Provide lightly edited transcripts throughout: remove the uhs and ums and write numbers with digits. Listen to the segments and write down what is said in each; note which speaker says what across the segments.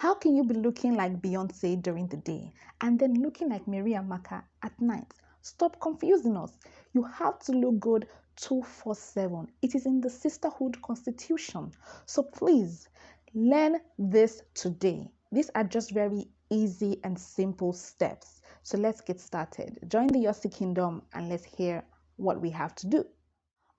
Speaker 1: How can you be looking like Beyonce during the day and then looking like Maria Maka at night? Stop confusing us. You have to look good 247. It is in the sisterhood constitution. So please learn this today. These are just very easy and simple steps. So let's get started. Join the Yosi kingdom and let's hear what we have to do.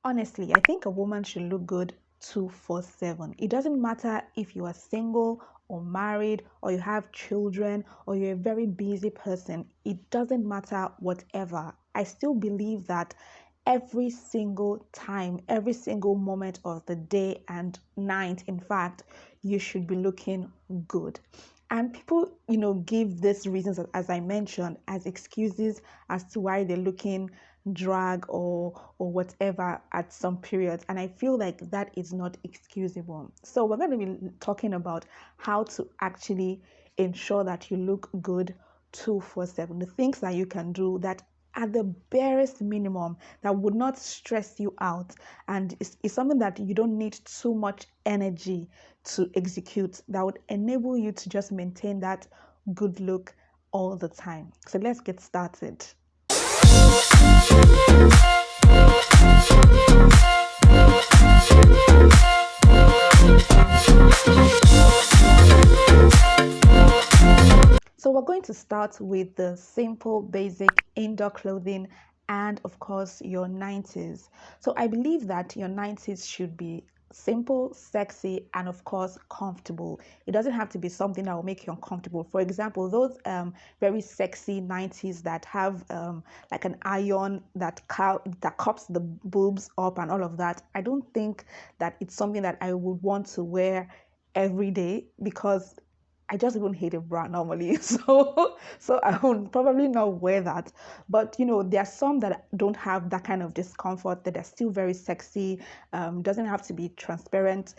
Speaker 1: Honestly, I think a woman should look good 247. It doesn't matter if you are single or married or you have children or you're a very busy person. It doesn't matter whatever. I still believe that every single time, every single moment of the day and night, in fact, you should be looking good. And people, give these reasons, as I mentioned, as excuses as to why they're looking drag or whatever at some periods. And I feel like that is not excusable. So we're going to be talking about how to actually ensure that you look good 247. The things that you can do that at the barest minimum that would not stress you out, and it's something that you don't need too much energy to execute, that would enable you to just maintain that good look all the time. So let's get started. So we're going to start with the simple, basic indoor clothing and of course your 90s. So I believe that your 90s should be simple, sexy, and of course comfortable. It doesn't have to be something that will make you uncomfortable. For example, those very sexy 90s that have like an iron that cups the boobs up and all of that. I don't think that it's something that I would want to wear every day because I just even hate a bra normally, so I would probably not wear that. But there are some that don't have that kind of discomfort, that are still very sexy. Doesn't have to be transparent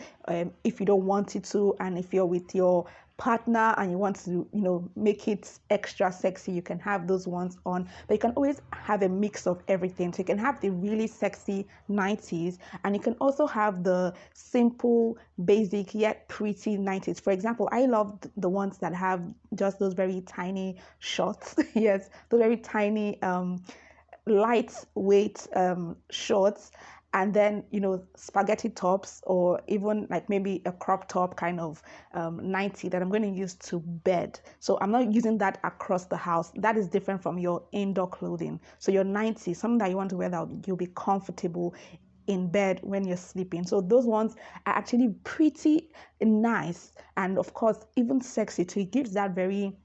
Speaker 1: if you don't want it to, and if you're with your partner and you want to make it extra sexy, you can have those ones on. But you can always have a mix of everything. So you can have the really sexy 90s, and you can also have the simple, basic yet pretty 90s. For example, I love the ones that have just those very tiny shorts. Yes, those very tiny lightweight shorts, and then spaghetti tops, or even like maybe a crop top kind of 90 that I'm going to use to bed. So I'm not using that across the house. That is different from your indoor clothing. So your 90, something that you want to wear that you'll be comfortable in bed when you're sleeping. So those ones are actually pretty nice, and of course even sexy too. It gives that very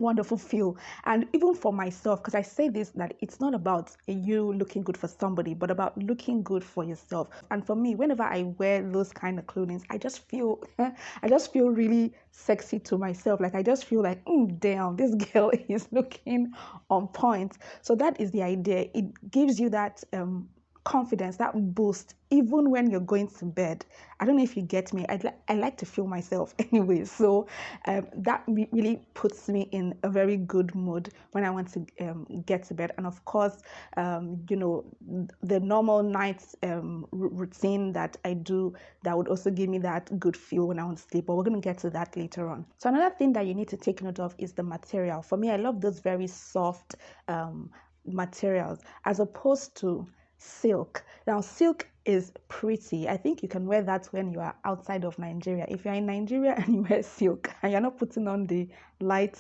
Speaker 1: wonderful feel. And even for myself, because I say this, that it's not about you looking good for somebody, but about looking good for yourself. And for me, whenever I wear those kind of clothing, I just feel I just feel really sexy to myself. Like I just feel like, damn, this girl is looking on point. So that is the idea. It gives you that confidence, that boost, even when you're going to bed. I don't know if you get me. I like to feel myself anyway. So that really puts me in a very good mood when I want to get to bed. And of course, the normal night routine that I do, that would also give me that good feel when I want to sleep. But we're going to get to that later on. So another thing that you need to take note of is the material. For me, I love those very soft materials as opposed to silk. Now, silk is pretty. I think you can wear that when you are outside of Nigeria. If you're in Nigeria and you wear silk and you're not putting on the light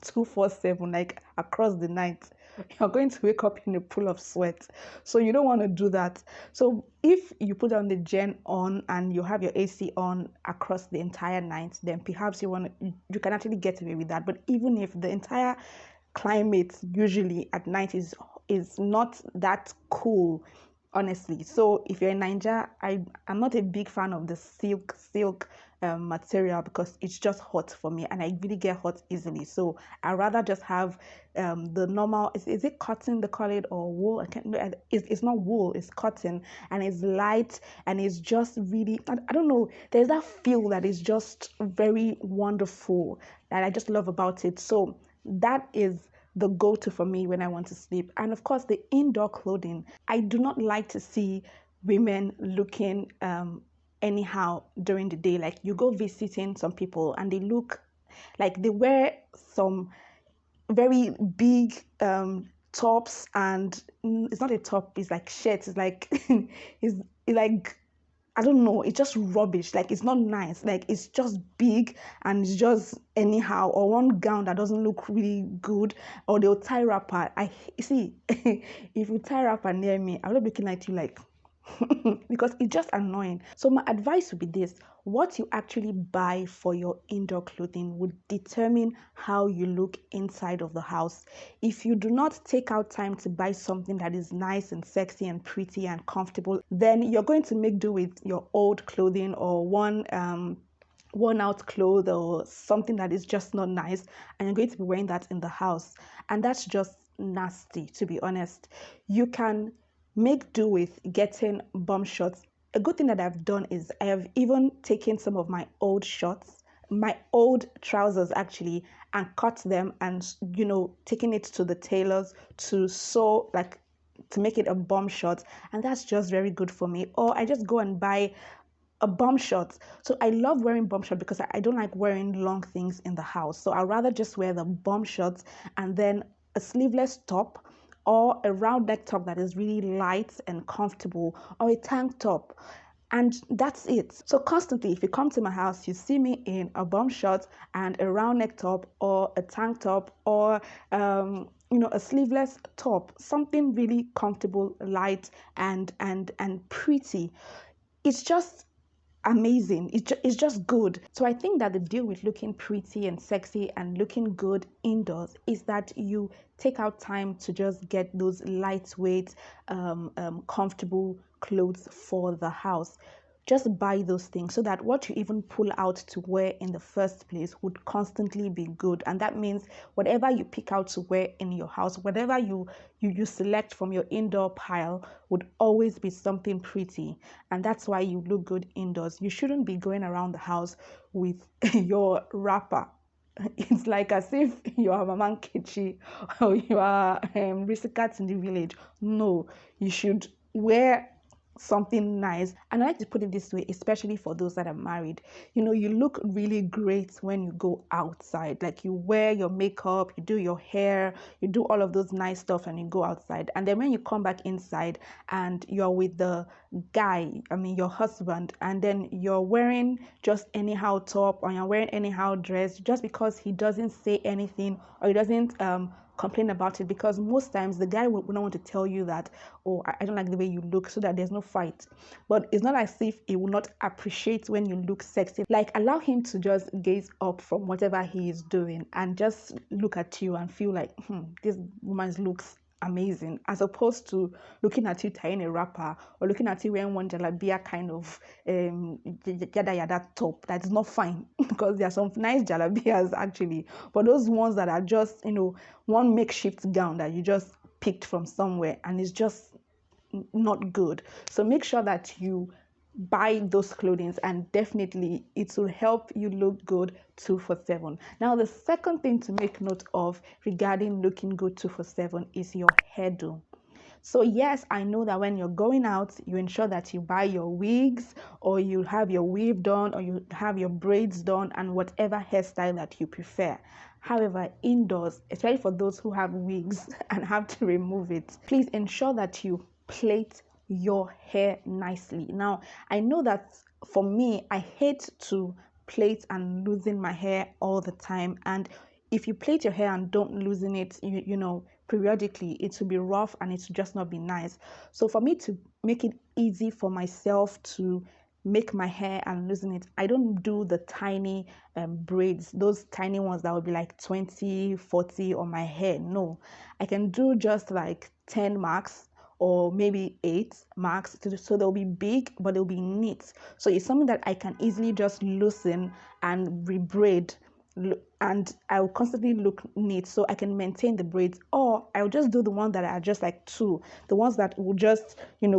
Speaker 1: 247 like across the night, you're going to wake up in a pool of sweat. So you don't want to do that. So if you put on the gen on and you have your AC on across the entire night, then perhaps you can actually get away with that. But even if the entire climate usually at night is not that cool, honestly. So if you're in Nigeria, I'm not a big fan of the silk material because it's just hot for me, and I really get hot easily. So I rather just have the normal. Is it cotton they call it, or wool? I can't. It's not wool. It's cotton, and it's light, and it's just really. I don't know. There's that feel that is just very wonderful that I just love about it. So that is the go-to for me when I want to sleep. And of course, the indoor clothing. I do not like to see women looking anyhow during the day. Like you go visiting some people and they look Like they wear some very big tops, and it's not a top, it's like shirts, it's like it's like, I don't know, it's just rubbish. Like it's not nice. Like it's just big and it's just anyhow. Or one gown that doesn't look really good. Or they'll tie wrapper. I see if you tie wrapper near me, I'll be looking at you like because it's just annoying. So my advice would be this: what you actually buy for your indoor clothing would determine how you look inside of the house. If you do not take out time to buy something that is nice and sexy and pretty and comfortable, then you're going to make do with your old clothing or worn out clothes or something that is just not nice, and you're going to be wearing that in the house, and that's just nasty, to be honest. You can make do with getting bum shorts. A good thing that I've done is I have even taken some of my old shorts, my old trousers actually, and cut them and taking it to the tailors to sew, like to make it a bum short, and that's just very good for me. Or I just go and buy a bum short. So I love wearing bum short because I don't like wearing long things in the house. So I'd rather just wear the bum shorts and then a sleeveless top or a round neck top that is really light and comfortable, or a tank top. And that's it. So constantly, if you come to my house, you see me in a bum short and a round neck top or a tank top or a sleeveless top, something really comfortable, light and pretty. It's just amazing. It's just good. So I think that the deal with looking pretty and sexy and looking good indoors is that you take out time to just get those lightweight, comfortable clothes for the house. Just buy those things so that what you even pull out to wear in the first place would constantly be good. And that means whatever you pick out to wear in your house, whatever you select from your indoor pile would always be something pretty. And that's why you look good indoors. You shouldn't be going around the house with your wrapper. It's like as if you are Mama Nkechi or you are Risikat in the village. No, you should wear something nice. And I like to put it this way, especially for those that are married. You look really great when you go outside. Like you wear your makeup, you do your hair, you do all of those nice stuff and you go outside. And then when you come back inside and you're with the guy, I mean your husband, and then you're wearing just anyhow top or you're wearing anyhow dress just because he doesn't say anything or he doesn't complain about it, because most times the guy will not want to tell you that, oh, I don't like the way you look, so that there's no fight. But it's not as if he will not appreciate when you look sexy. Like allow him to just gaze up from whatever he is doing and just look at you and feel like, this woman's looks amazing, as opposed to looking at you tying a wrapper or looking at you wearing one jalabia kind of yada yada top that's not fine because there are some nice jalabias actually, but those ones that are just one makeshift gown that you just picked from somewhere and it's just not good. So make sure that you buy those clothing, and definitely it will help you look good 247. Now the second thing to make note of regarding looking good 247 is your hairdo. So yes, I know that when you're going out, you ensure that you buy your wigs or you have your weave done or you have your braids done and whatever hairstyle that you prefer. However, indoors, especially for those who have wigs and have to remove it, please ensure that you plait your hair nicely. Now, I know that for me, I hate to plait and loosen my hair all the time, and if you plait your hair and don't loosen it, periodically, it will be rough and it will just not be nice. So for me to make it easy for myself to make my hair and loosen it, I don't do the tiny braids, those tiny ones that would be like 20, 40 on my hair. No, I can do just like 10 marks or maybe 8 marks, so they'll be big but they'll be neat. So it's something that I can easily just loosen and rebraid, and I'll constantly look neat so I can maintain the braids. Or I'll just do the ones that are just like 2, the ones that will just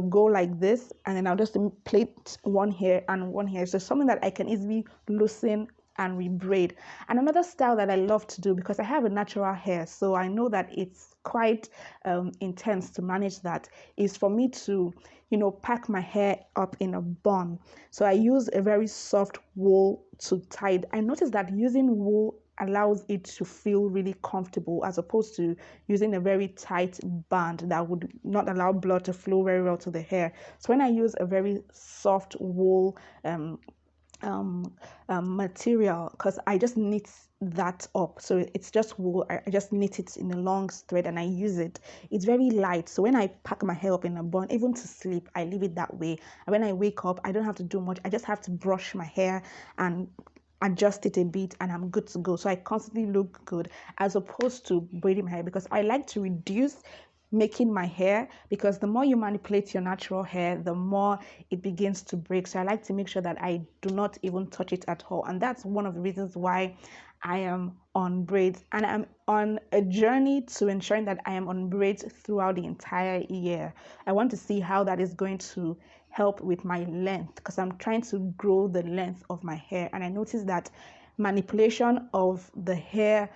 Speaker 1: go like this, and then I'll just plait one hair and one hair. So something that I can easily loosen and rebraid. And another style that I love to do, because I have a natural hair, so I know that it's quite intense to manage that, is for me to pack my hair up in a bun. So I use a very soft wool to tie it. I noticed that using wool allows it to feel really comfortable, as opposed to using a very tight band that would not allow blood to flow very well to the hair. So when I use a very soft wool um, material, because I just knit that up, so it's just wool. I just knit it in a long thread and I use it. It's very light, so when I pack my hair up in a bun, even to sleep, I leave it that way. And when I wake up, I don't have to do much. I just have to brush my hair and adjust it a bit and I'm good to go. So I constantly look good, as opposed to braiding my hair, because I like to reduce making my hair, because the more you manipulate your natural hair, the more it begins to break. So I like to make sure that I do not even touch it at all, and that's one of the reasons why I am on braids, and I'm on a journey to ensuring that I am on braids throughout the entire year. I want to see how that is going to help with my length, because I'm trying to grow the length of my hair, and I noticed that manipulation of the hair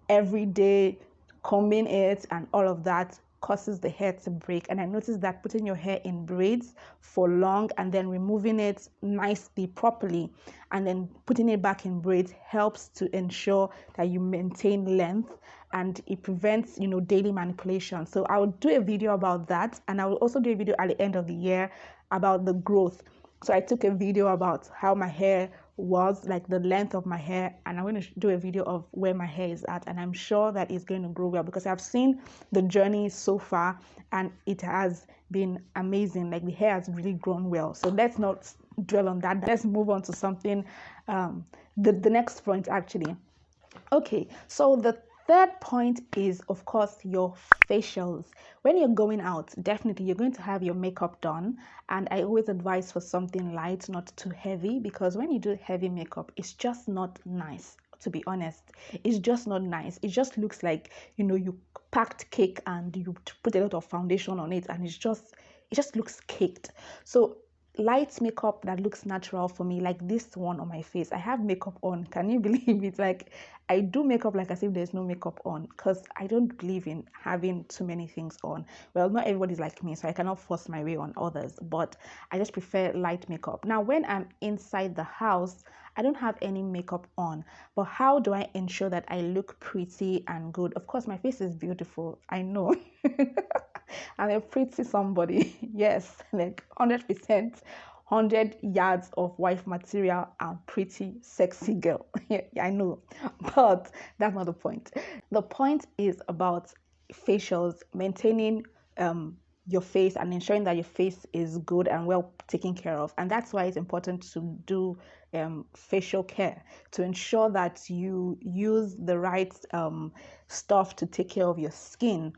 Speaker 1: every day, combing it and all of that, causes the hair to break. And I noticed that putting your hair in braids for long and then removing it nicely, properly, and then putting it back in braids helps to ensure that you maintain length, and it prevents, daily manipulation. So I will do a video about that, and I will also do a video at the end of the year about the growth. So I took a video about how my hair was, like the length of my hair, and I'm going to do a video of where my hair is at, and I'm sure that it's going to grow well, because I've seen the journey so far and it has been amazing. Like, the hair has really grown well. So let's not dwell on that. Let's move on to something, the next point actually. Okay, so the third point is, of course, your facials. When you're going out, definitely you're going to have your makeup done, and I always advise for something light, not too heavy, because when you do heavy makeup, it's just not nice. To be honest, it's just not nice. It just looks like, you packed cake and you put a lot of foundation on it, and it just looks caked. So light makeup that looks natural for me, like this one on my face. I have makeup on. Can you believe it? Like, I do makeup like as if there's no makeup on, because I don't believe in having too many things on. Well, not everybody's like me, so I cannot force my way on others, but I just prefer light makeup. Now, when I'm inside the house, I don't have any makeup on, but how do I ensure that I look pretty and good? Of course, my face is beautiful, I know. I'm a pretty somebody. Yes, like 100%, 100 yards of wife material and pretty sexy girl. Yeah, I know, but that's not the point. The point is about facials, maintaining your face and ensuring that your face is good and well taken care of. And that's why it's important to do facial care, to ensure that you use the right stuff to take care of your skin.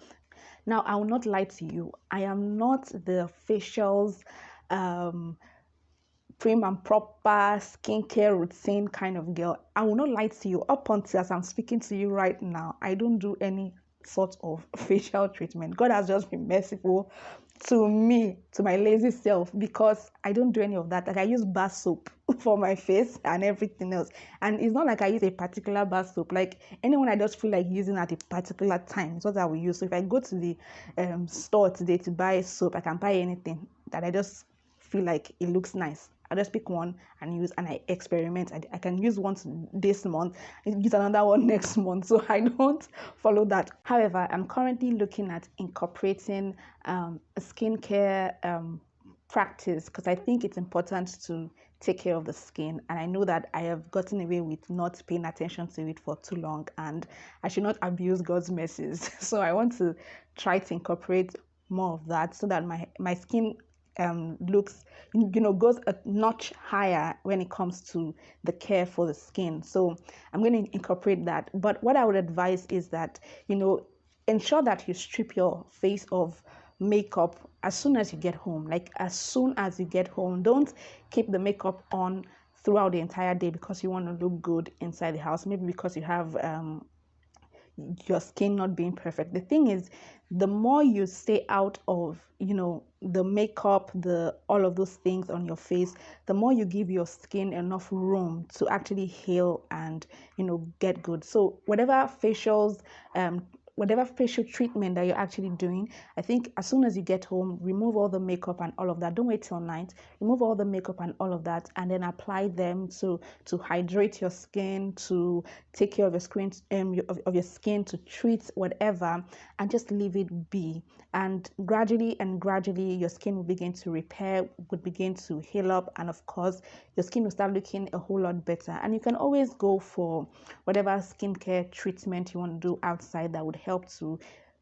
Speaker 1: Now, I will not lie to you. I am not the facials, prim and proper skincare routine kind of girl. I will not lie to you. Up until as I'm speaking to you right now, I don't do any sort of facial treatment. God has just been merciful to me, to my lazy self, because I don't do any of that. Like, I use bar soap for my face and everything else, and it's not like I use a particular bar soap. Like, anyone I just feel like using at a particular time is what I will use. So if I go to the store today to buy soap, I can buy anything that I just feel like it looks nice. I just pick one and use, and I experiment. I can use one this month, use another one next month. So I don't follow that. However, I'm currently looking at incorporating a skincare practice, because I think it's important to take care of the skin, and I know that I have gotten away with not paying attention to it for too long, and I should not abuse God's mercies. So I want to try to incorporate more of that, so that my skin looks, goes a notch higher when it comes to the care for the skin. So I'm going to incorporate that. But what I would advise is that, ensure that you strip your face of makeup as soon as you get home. Like, as soon as you get home, don't keep the makeup on throughout the entire day because you want to look good inside the house. Maybe because you have your skin not being perfect. The thing is, the more you stay out of, the makeup, the all of those things on your face, the more you give your skin enough room to actually heal and, get good. So whatever facials, whatever facial treatment that you're actually doing, I think as soon as you get home, remove all the makeup and all of that. Don't wait till night. Remove all the makeup and all of that, and then apply them to hydrate your skin, to take care of your skin, of your skin, to treat whatever, and just leave it be. And gradually, your skin will begin to repair, would begin to heal up, and of course, your skin will start looking a whole lot better. And you can always go for whatever skincare treatment you want to do outside that would help to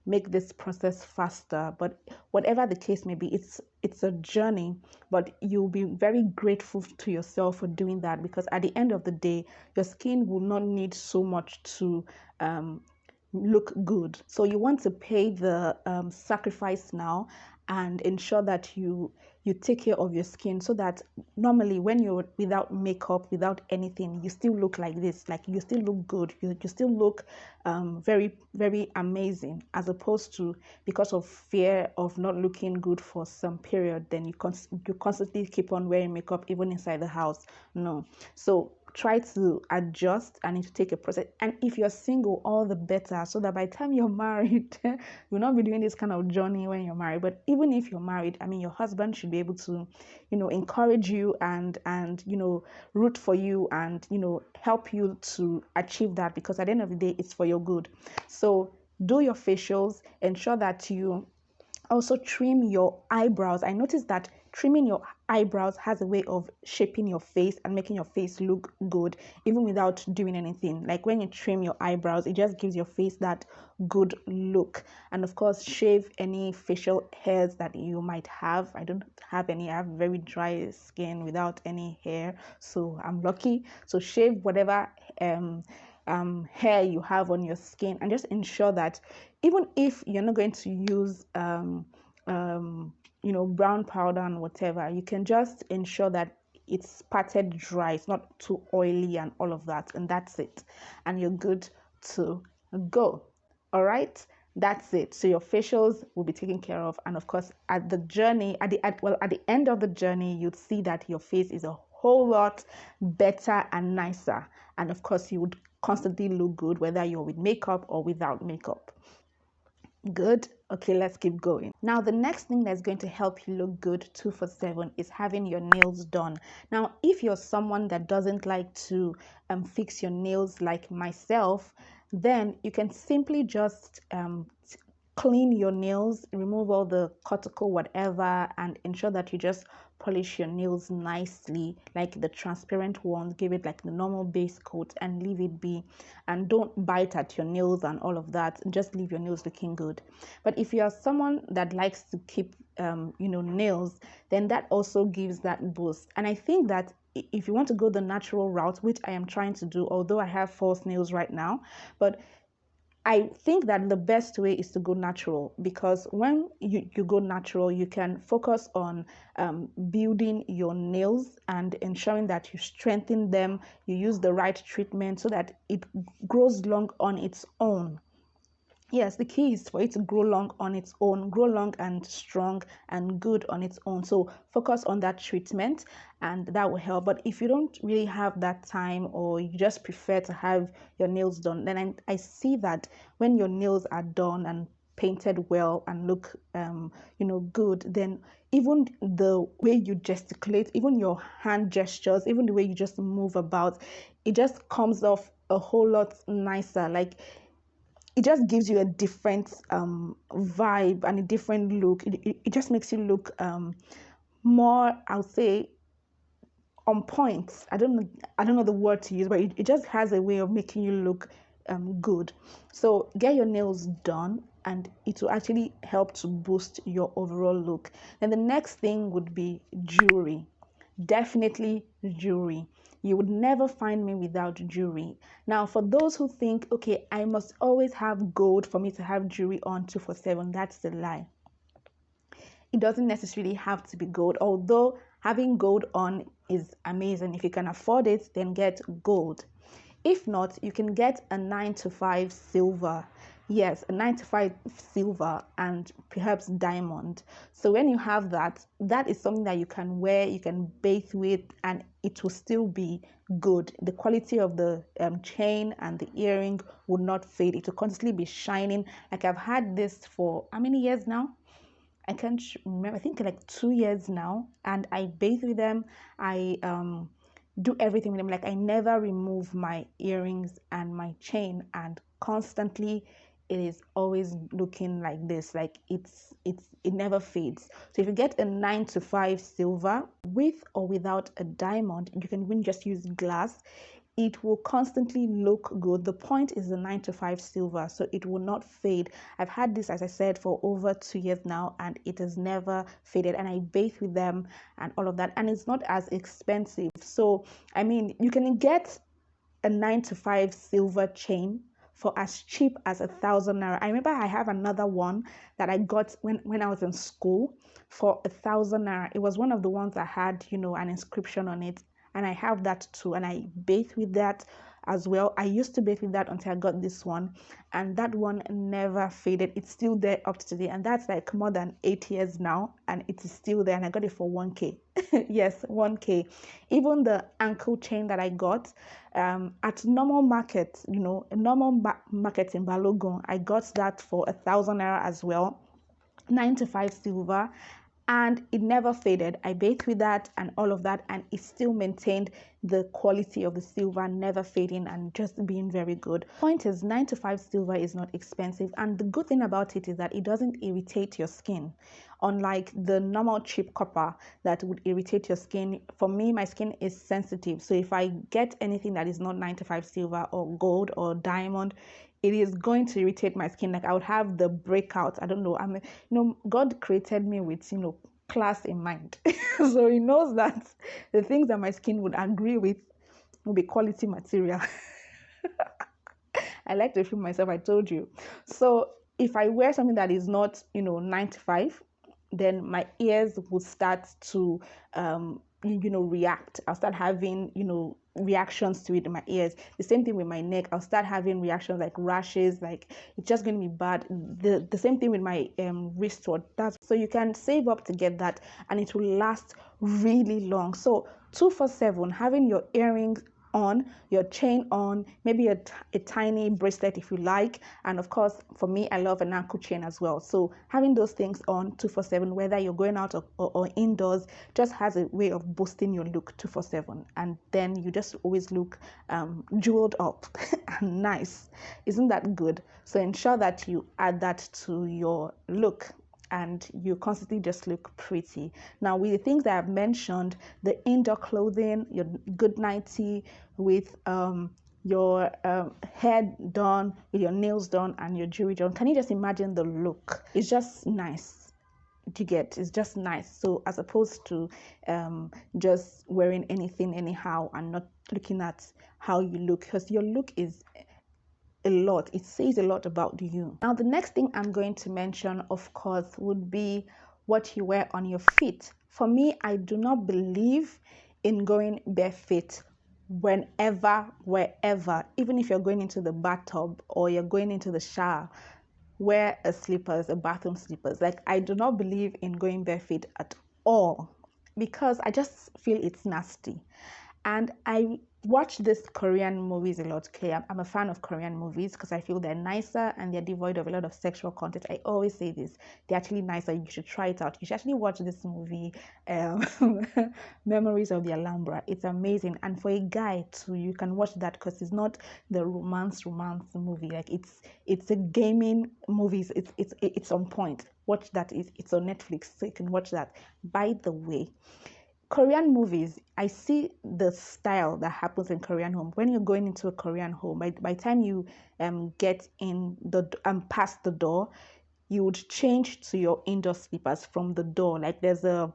Speaker 1: make this process faster. But whatever the case may be, it's a journey, but you'll be very grateful to yourself for doing that, because at the end of the day, your skin will not need so much to look good. So you want to pay the sacrifice now and ensure that you take care of your skin, so that normally when you're without makeup, without anything, you still look like this, like you still look good, you still look very, very amazing, as opposed to, because of fear of not looking good for some period, then you constantly keep on wearing makeup even inside the house. No. So try to adjust and to take a process. And if you're single, all the better, so that by the time you're married, you'll not be doing this kind of journey when you're married. But even if you're married, I mean, your husband should be able to, encourage you and root for you and help you to achieve that, because at the end of the day, it's for your good. So do your facials, ensure that you also trim your eyebrows. I noticed that trimming your eyebrows has a way of shaping your face and making your face look good, even without doing anything. Like when you trim your eyebrows, it just gives your face that good look. And of course, shave any facial hairs that you might have. I don't have any. I have very dry skin without any hair, so I'm lucky. So shave whatever hair you have on your skin, and just ensure that even if you're not going to use brown powder and whatever, you can just ensure that it's parted dry, it's not too oily and all of that, and that's it, and you're good to go. All right, that's it. So your facials will be taken care of, and of course, at the end of the journey, you'd see that your face is a whole lot better and nicer, and of course, you would constantly look good whether you're with makeup or without makeup. Good. Okay, let's keep going. Now, the next thing that's going to help you look good 2/7 is having your nails done. Now, if you're someone that doesn't like to fix your nails like myself, then you can simply just clean your nails, remove all the cuticle, whatever, and ensure that you just polish your nails nicely, like the transparent ones. Give it like the normal base coat and leave it be, and don't bite at your nails and all of that. Just leave your nails looking good. But if you are someone that likes to keep nails, then that also gives that boost. And I think that if you want to go the natural route, which I am trying to do, although I have false nails right now, but I think that the best way is to go natural, because when you go natural, you can focus on building your nails and ensuring that you strengthen them, you use the right treatment so that it grows long on its own. Yes, the key is for it to grow long on its own, grow long and strong and good on its own. So focus on that treatment and that will help. But if you don't really have that time, or you just prefer to have your nails done, then I see that when your nails are done and painted well and look good, then even the way you gesticulate, even your hand gestures, even the way you just move about, it just comes off a whole lot nicer. Like, it just gives you a different vibe and a different look. It just makes you look more, I would say, on point. I don't know the word to use, but it just has a way of making you look good. So get your nails done, and it will actually help to boost your overall look. And the next thing would be jewelry. Definitely jewelry. You would never find me without jewelry. Now, for those who think, okay, I must always have gold for me to have jewelry on 2/7, that's a lie. It doesn't necessarily have to be gold, although having gold on is amazing. If you can afford it, then get gold. If not, you can get a 9 to 5 silver. Yes, a 9 to 5 silver and perhaps diamond. So when you have that, that is something that you can wear, you can bathe with, and it will still be good. The quality of the chain and the earring will not fade. It will constantly be shining. Like I've had this for how many years now? I can't remember. I think like 2 years now, and I bathe with them. I do everything with them. Like I never remove my earrings and my chain, and constantly it is always looking like this. Like it never fades. So if you get a 9 to 5 silver with or without a diamond, you can even just use glass. It will constantly look good. The point is the 9 to 5 silver, so it will not fade. I've had this, as I said, for over 2 years now, and it has never faded. And I bathe with them and all of that, and it's not as expensive. So I mean, you can get a 9 to 5 silver chain for as cheap as 1,000 naira. I remember I have another one that I got when I was in school for 1,000 naira. It was one of the ones that had, an inscription on it, and I have that too, and I bathe with that as well. I used to bathe with that until I got this one, and that one never faded. It's still there up to today, and that's like more than 8 years now, and it is still there, and I got it for 1k. Yes, 1k. Even the ankle chain that I got at normal market, a normal market in Balogun, I got that for 1,000 naira as well, 9 to 5 silver, and it never faded. I bathed with that and all of that, and it still maintained the quality of the silver, never fading and just being very good. Point is, 9 to 5 silver is not expensive, and the good thing about it is that it doesn't irritate your skin, unlike the normal cheap copper that would irritate your skin. For me, my skin is sensitive, so if I get anything that is not 9 to 5 silver or gold or diamond, it is going to irritate my skin. Like I would have the breakout. I don't know. God created me with, class in mind. So he knows that the things that my skin would agree with will be quality material. I like to feel myself, I told you. So if I wear something that is not, 9 to 5, then my ears will start to react. I'll start having reactions to it in my ears. The same thing with my neck. I'll start having reactions like rashes. Like it's just going to be bad. The same thing with my wristwatch. That's so you can save up to get that, and it will last really long. So 247, having your earrings on, your chain on, maybe a tiny bracelet if you like, and of course for me, I love an ankle chain as well. So having those things on 247, whether you're going out or indoors, just has a way of boosting your look 247, and then you just always look jeweled up and nice. Isn't that good? So ensure that you add that to your look, and you constantly just look pretty. Now, with the things that I've mentioned, the indoor clothing, your good nightie with your hair done, with your nails done, and your jewelry done, can you just imagine the look? It's just nice. It's just nice. So as opposed to just wearing anything anyhow and not looking at how you look, because your look is a lot. It says a lot about you. Now, the next thing I'm going to mention, of course, would be what you wear on your feet. For me, I do not believe in going barefoot whenever, wherever. Even if you're going into the bathtub or you're going into the shower, wear a bathroom slippers. Like I do not believe in going barefoot at all, because I just feel it's nasty. And I watch these Korean movies a lot. Okay, I'm a fan of Korean movies because I feel they're nicer and they're devoid of a lot of sexual content. I always say this, they're actually nicer. You should try it out. You should actually watch this movie, Memories of the Alhambra. It's amazing. And for a guy too, you can watch that because it's not the romance movie. Like it's a gaming movie. It's on point. Watch that. It's on Netflix, so you can watch that. By the way, Korean movies, I see the style that happens in Korean home. When you're going into a Korean home, by the time you get in the past the door, you would change to your indoor slippers from the door. Like there's a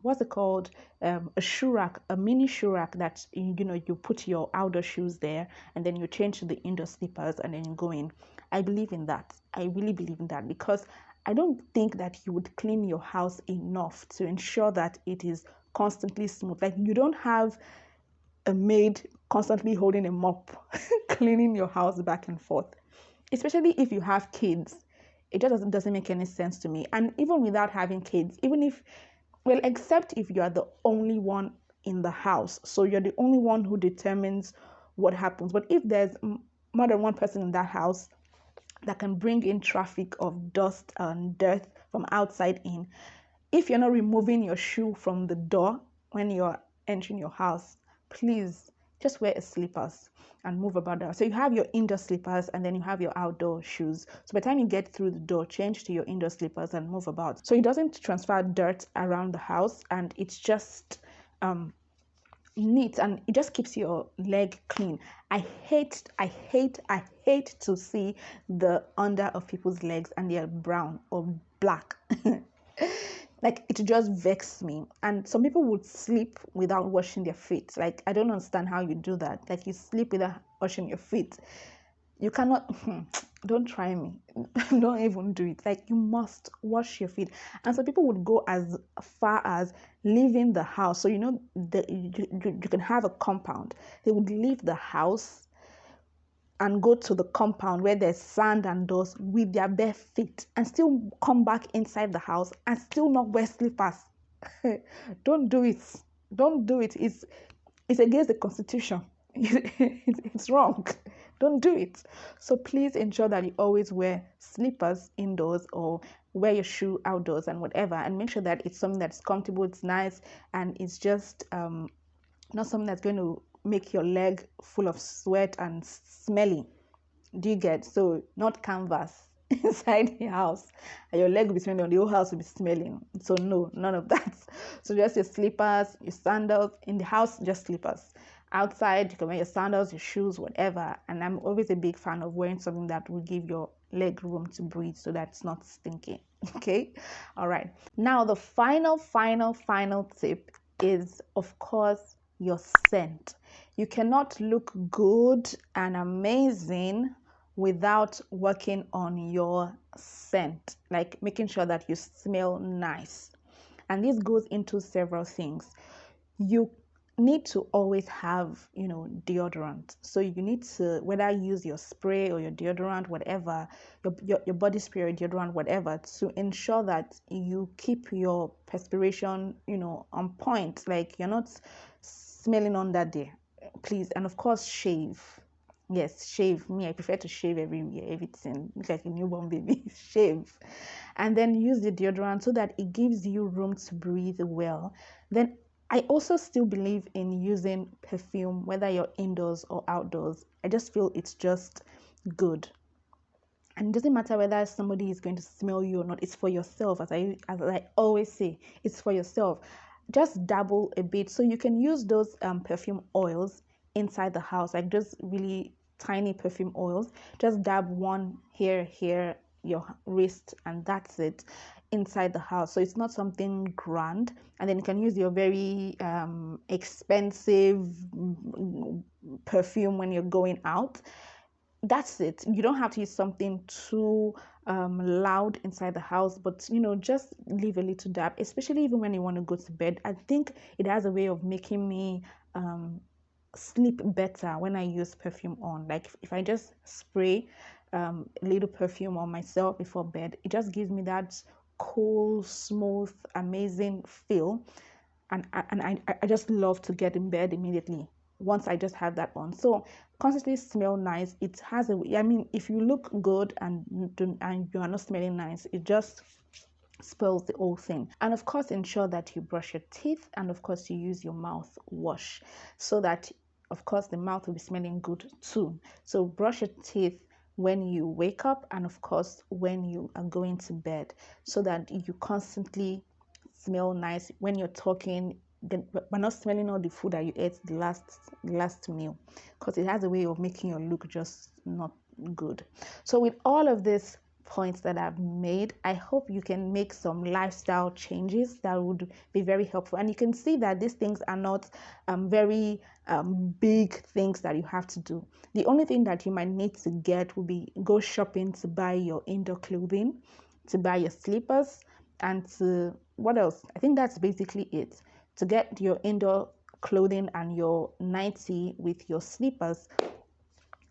Speaker 1: what's it called, a shoe rack, a mini shoe rack that you put your outdoor shoes there, and then you change to the indoor slippers, and then you go in. I believe in that. I really believe in that, because I don't think that you would clean your house enough to ensure that it is constantly smooth. Like you don't have a maid constantly holding a mop, cleaning your house back and forth, especially if you have kids. It just doesn't make any sense to me. And even without having kids, even if, well, except if you are the only one in the house, so you're the only one who determines what happens. But if there's more than one person in that house that can bring in traffic of dust and dirt from outside in, if you're not removing your shoe from the door when you're entering your house, please just wear slippers and move about that. So you have your indoor slippers and then you have your outdoor shoes. So by the time you get through the door, change to your indoor slippers and move about. So it doesn't transfer dirt around the house, and it's just neat, and it just keeps your leg clean. I hate to see the under of people's legs and they're brown or black. Like, it just vexes me. And some people would sleep without washing their feet. Like, I don't understand how you do that. Like, you sleep without washing your feet. You cannot. Don't try me. Don't even do it. Like, you must wash your feet. And some people would go as far as leaving the house. So you can have a compound. They would leave the house and go to the compound where there's sand and dust with their bare feet and still come back inside the house and still not wear slippers. Don't do it. Don't do it. It's against the constitution. It's wrong. Don't do it. So please ensure that you always wear slippers indoors or wear your shoe outdoors and whatever, and make sure that it's something that's comfortable, it's nice, and it's just not something that's going to make your leg full of sweat and smelly. Do you get? So not canvas inside the house and your leg will be smelling, the whole house will be smelling. So no, none of that. So just your slippers, your sandals. In the house, just slippers. Outside, you can wear your sandals, your shoes, whatever. And I'm always a big fan of wearing something that will give your leg room to breathe so that it's not stinky. Okay, all right. Now the final tip is, of course, your scent. You cannot look good and amazing without working on your scent, like making sure that you smell nice. And this goes into several things. You need to always have, deodorant. So you need to, whether use your spray or your deodorant, whatever, your body spray or deodorant, whatever, to ensure that you keep your perspiration, on point. Like, you're not smelling on that day, please. And of course, shave. Yes, shave. Me, I prefer to shave everything. Look like a newborn baby. Shave. And then use the deodorant so that it gives you room to breathe well. Then I also still believe in using perfume, whether you're indoors or outdoors. I just feel it's just good. And it doesn't matter whether somebody is going to smell you or not. It's for yourself, as I always say. It's for yourself. Just dabble a bit. So you can use those perfume oils inside the house, like just really tiny perfume oils. Just dab one here, your wrist, and that's it, inside the house. So it's not something grand. And then you can use your very expensive perfume when you're going out. That's it. You don't have to use something too loud inside the house, but just leave a little dab, especially even when you want to go to bed. I think it has a way of making me sleep better when I use perfume on. Like, if I just spray a little perfume on myself before bed, it just gives me that cool, smooth, amazing feel. And I just love to get in bed immediately once I just have that on. So constantly smell nice. It has a, I mean, if you look good and you are not smelling nice, it just spoils the whole thing. And of course, ensure that you brush your teeth, and of course you use your mouthwash, so that of course the mouth will be smelling good too. So brush your teeth when you wake up, and of course when you are going to bed, so that you constantly smell nice when you're talking. We're not smelling all the food that you ate the last meal, because it has a way of making your look just not good. So with all of these points that I've made, I hope you can make some lifestyle changes that would be very helpful. And you can see that these things are not very big things that you have to do. The only thing that you might need to get will be go shopping to buy your indoor clothing, to buy your slippers, and to what else? I think that's basically it. To get your indoor clothing and your nightie with your slippers,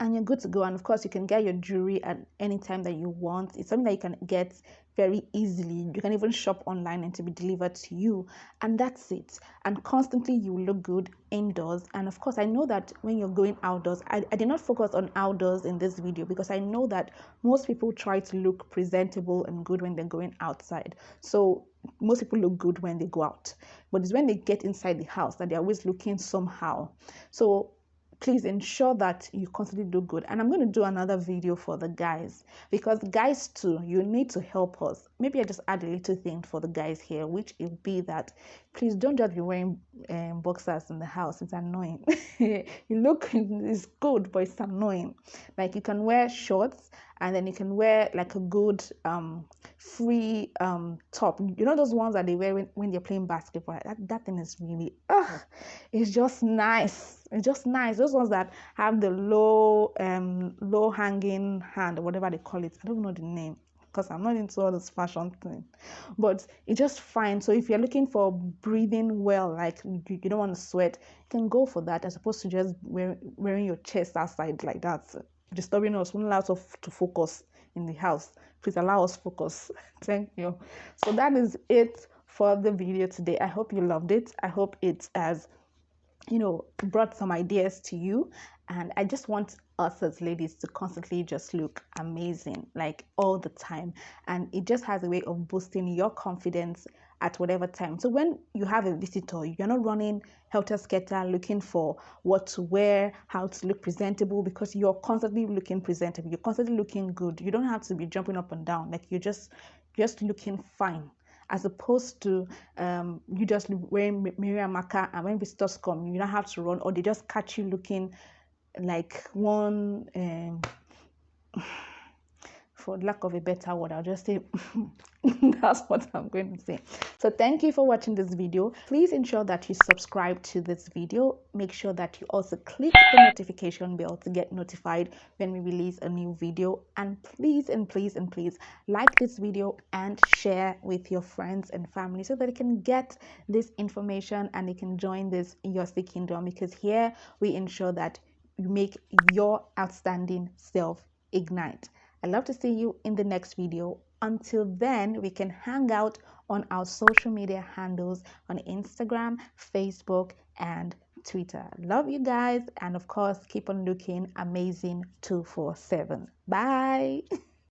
Speaker 1: and you're good to go. And of course, you can get your jewelry at any time that you want. It's something that you can get very easily. You can even shop online and to be delivered to you, and that's it. And constantly you look good indoors. And of course, I know that when you're going outdoors, I did not focus on outdoors in this video because I know that most people try to look presentable and good when they're going outside. So most people look good when they go out, but it's when they get inside the house that they're always looking somehow. So please ensure that you constantly do good. And I'm going to do another video for the guys, because guys too, you need to help us. Maybe I just add a little thing for the guys here, which will be that please don't just be wearing boxers in the house. It's annoying. You look, it's good, but it's annoying. Like, you can wear shorts, and then you can wear like a good free top, you know, those ones that they wear when they're playing basketball. That thing is really it's just nice. It's just nice. Those ones that have the low hanging hand, or whatever they call it. I don't know the name because I'm not into all this fashion thing, but it's just fine. So if you're looking for breathing well, like you don't want to sweat, you can go for that, as opposed to just wearing your chest outside like that, disturbing us. We won't allow us to focus in the house. Please allow us focus. Thank you. So that is it for the video today. I hope you loved it. I hope it has, you know, brought some ideas to you. And I just want us as ladies to constantly just look amazing, like all the time. And it just has a way of boosting your confidence at whatever time. So when you have a visitor, you're not running helter-skelter looking for what to wear, how to look presentable, because you're constantly looking presentable. You're constantly looking good. You don't have to be jumping up and down. Like, you're just looking fine, as opposed to you just wearing Miriam Maka, and when visitors come, you don't have to run, or they just catch you looking like one for lack of a better word, I'll just say that's what I'm going to say. So thank you for watching this video. Please ensure that you subscribe to this video. Make sure that you also click the notification bell to get notified when we release a new video. And please like this video and share with your friends and family, so that they can get this information and they can join this Yosi Kingdom, because here we ensure that you make your outstanding self ignite. I'd love to see you in the next video. Until then, we can hang out on our social media handles on Instagram, Facebook, and Twitter. Love you guys. And of course, keep on looking amazing 247. Bye.